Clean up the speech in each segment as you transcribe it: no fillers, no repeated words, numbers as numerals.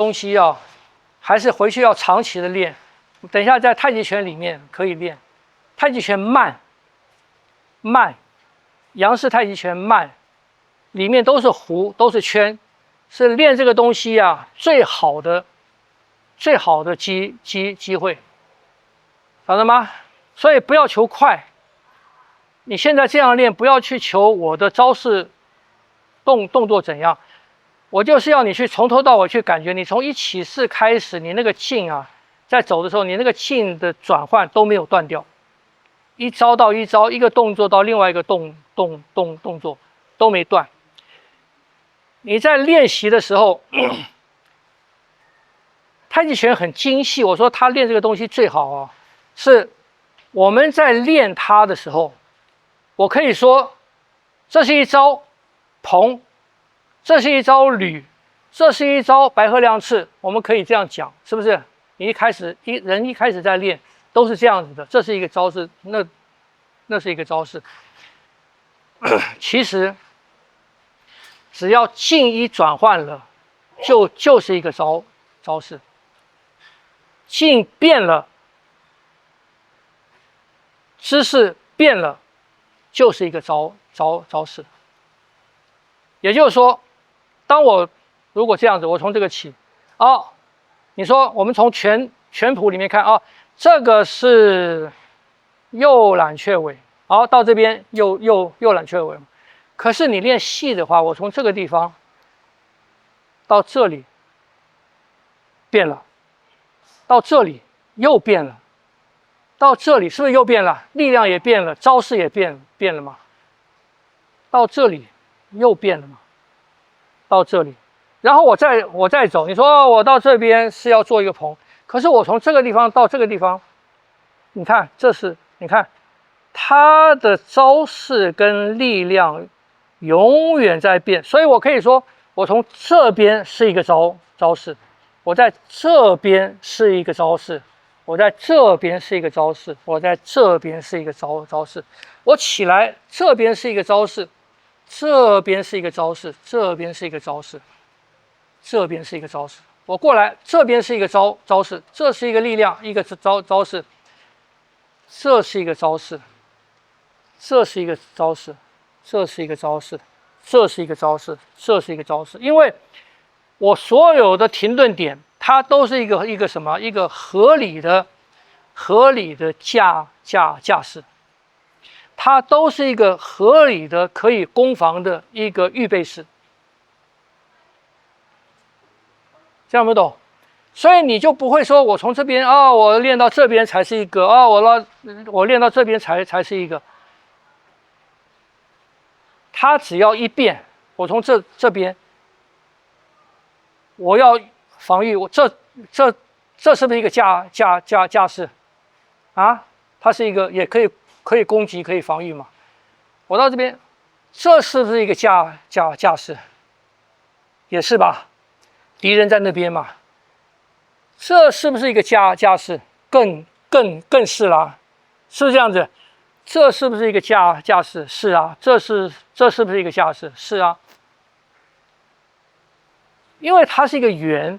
东西啊，还是回去要长期的练。等一下在太极拳里面可以练，太极拳慢，杨氏太极拳慢，里面都是弧，都是圈，是练这个东西啊最好的机会，晓得吗？所以不要求快。你现在这样练，不要去求我的招式动作怎样。我就是要你去从头到尾去感觉，你从一起势开始，你那个劲啊，在走的时候，你那个劲的转换都没有断掉，一招到一招，一个动作到另外一个动作都没断。你在练习的时候，太极拳很精细。我说他练这个东西最好啊，是我们在练它的时候，我可以说这是一招掤。这是一招捋，这是一招白鹤亮翅，我们可以这样讲，是不是？你一开始在练都是这样子的，这是一个招式，那是一个招式。其实只要劲一转换了，就是一个招式。劲变了，姿势变了，就是一个招式。也就是说，当我如果这样子，我从这个起，你说我们从拳谱里面看啊，这个是右揽雀尾，好，到这边右揽雀尾。可是你练细的话，我从这个地方到这里变了，到这里又变了，到这里是不是又变了？力量也变了，招式也变了嘛？到这里又变了嘛？到这里，然后我再走。你说我到这边是要做一个掤，可是我从这个地方到这个地方，你看你看它的招式跟力量永远在变，所以我可以说，我从这边是一个招式，我在这边是一个招式，我在这边是一个招式，我在这边是一个招式，我起来这边是一个招式。这边是一个招式，这边是一个招式，这边是一个招式。我过来，这边是一个招式，这是一个力量，一个招式，这是一个招式，这是一个招式，这是一个招式，这是一个招式，这是一个招式。因为我所有的停顿点，它都是一个什么？一个合理的架势。它都是一个合理的可以攻防的一个预备式，这样不懂？所以你就不会说我从这边我练到这边才是一个我练到这边才是一个。它只要一变，我从这边我要防御，这是不是一个架势啊？它是一个也可以攻击，可以防御嘛？我到这边，这是不是一个架势？也是吧？敌人在那边嘛，这是不是一个架势？更是啦，是不是这样子？这是不是一个架势？是啊，这是不是一个架势？是啊，因为它是一个圆，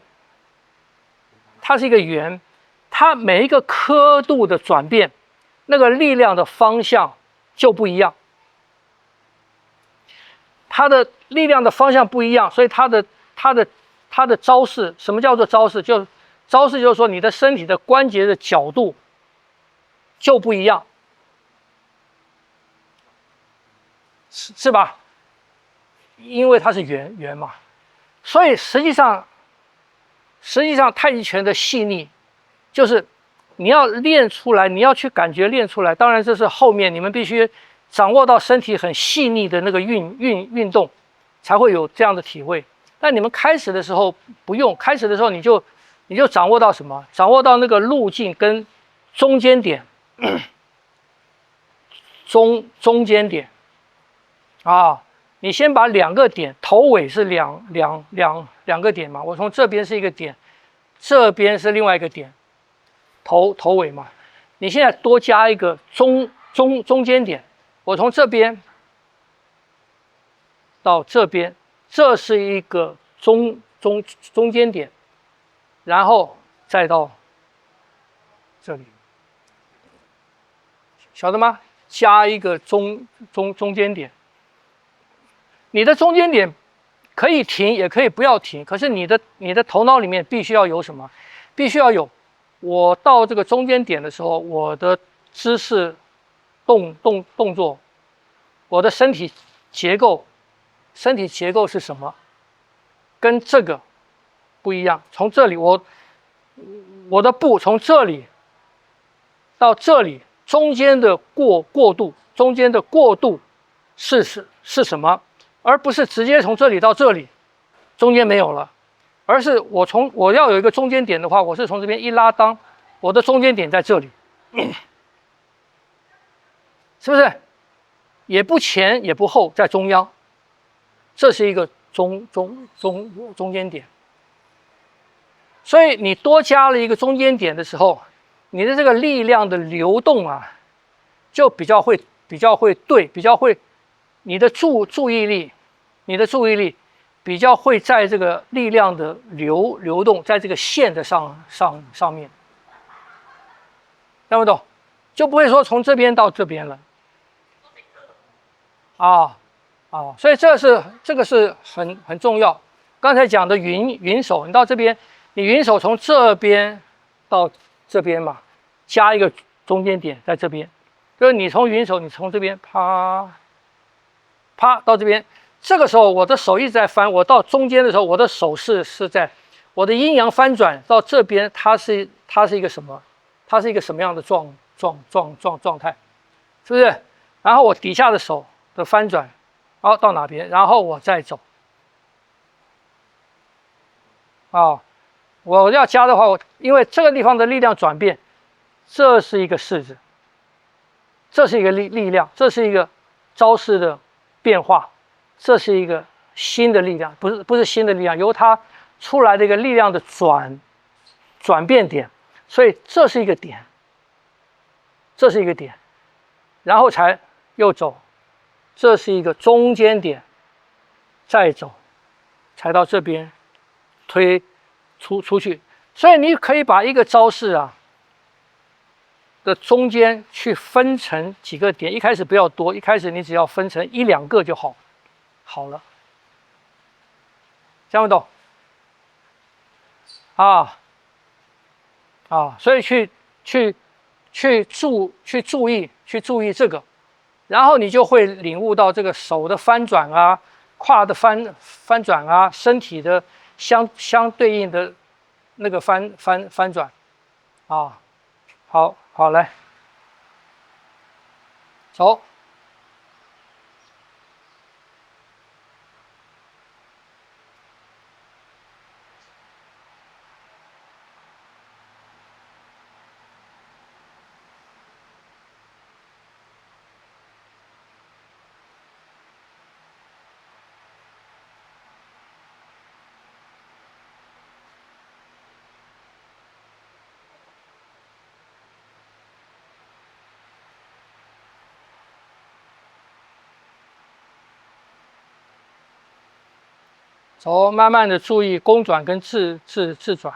它每一个刻度的转变。那个力量的方向就不一样，它的力量的方向不一样，所以它的招式，什么叫做招式？招式就是说你的身体的关节的角度就不一样，是吧？因为它是圆嘛，所以实际上太极拳的细腻就是你要练出来，你要去感觉练出来。当然这是后面你们必须掌握到身体很细腻的那个运动，才会有这样的体会。但你们开始的时候不用，开始的时候你就掌握到什么？掌握到那个路径跟中间点，中间点啊！你先把两个点，头尾是两个点嘛。我从这边是一个点，这边是另外一个点。头尾嘛，你现在多加一个中间点，我从这边到这边，这是一个中间点，然后再到这里，晓得吗？加一个中间点，你的中间点可以停，也可以不要停。可是你的头脑里面必须要有什么？必须要有，我到这个中间点的时候，我的姿势、动作，我的身体结构是什么？跟这个不一样。从这里我的步从这里到这里中间的过渡，中间的过渡是什么？而不是直接从这里到这里，中间没有了，而是我要有一个中间点的话，我是从这边一拉裆，我的中间点在这里，是不是？也不前也不后，在中央，这是一个中间点。所以你多加了一个中间点的时候，你的这个力量的流动啊，就比较会对，比较会，你的注意力比较会在这个力量的流动，在这个线的上面，听不懂？就不会说从这边到这边了，所以这个是很重要。刚才讲的云手，你到这边，你云手从这边到这边嘛，加一个中间点在这边，就是你从云手，你从这边啪到这边，这个时候我的手一直在翻，我到中间的时候，我的手势是在我的阴阳翻转到这边，它是一个什么？它是一个什么样的状态？是不是？然后我底下的手的翻转，好到哪边？然后我再走。我要加的话，因为这个地方的力量转变，这是一个式子，这是一个力量，这是一个招式的变化，这是一个新的力量，不是新的力量，由它出来的一个力量的转变点，所以这是一个点，这是一个点，然后才又走，这是一个中间点，再走，才到这边推出去，所以你可以把一个招式啊的中间去分成几个点，一开始不要多，一开始你只要分成一两个就好了，听不懂？所以去注意这个，然后你就会领悟到这个手的翻转啊，胯的翻转啊，身体的相对应的那个翻转啊，好来走。走，慢慢的注意弓转跟自转。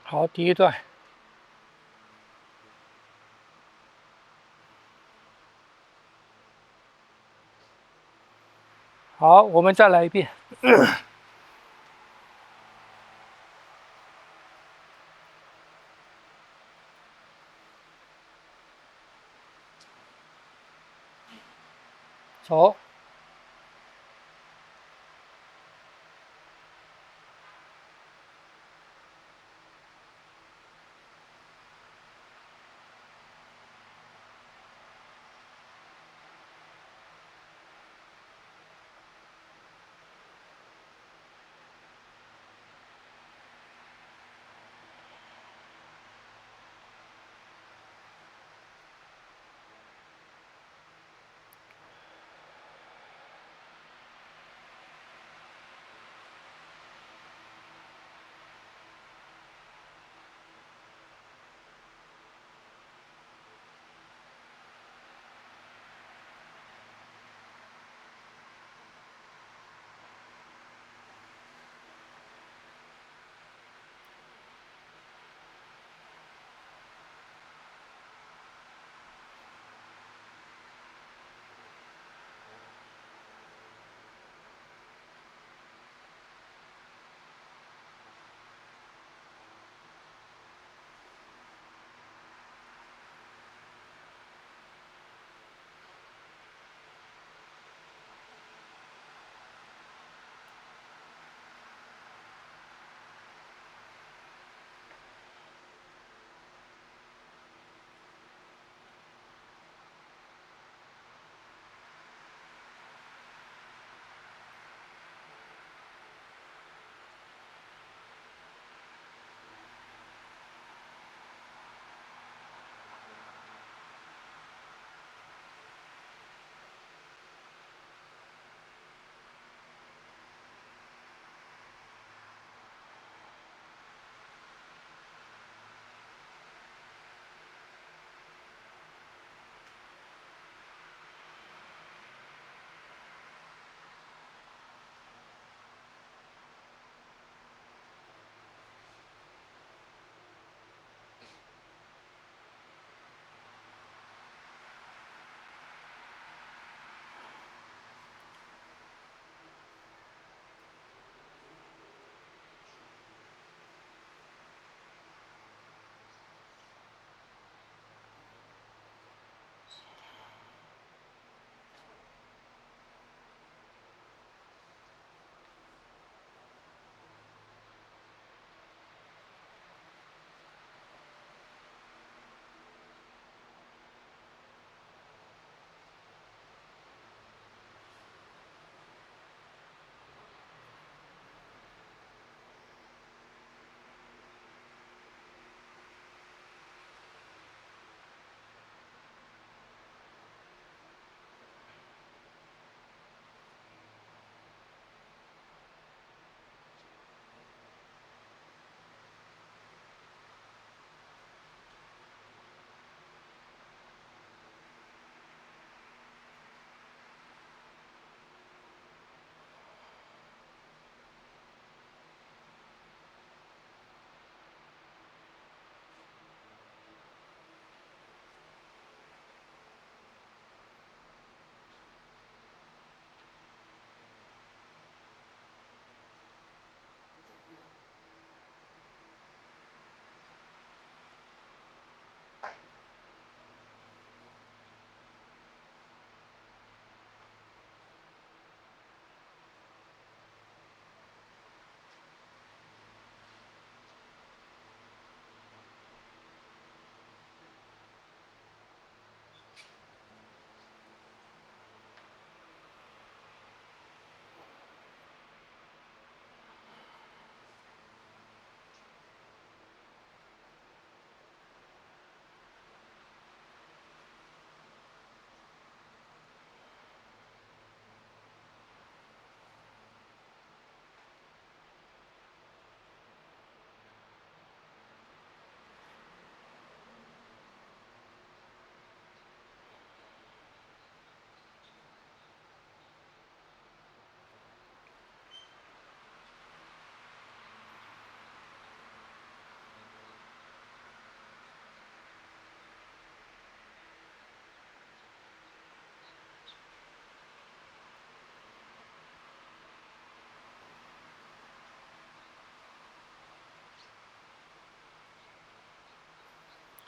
好，第一段。好，我们再来一遍。走。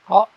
好。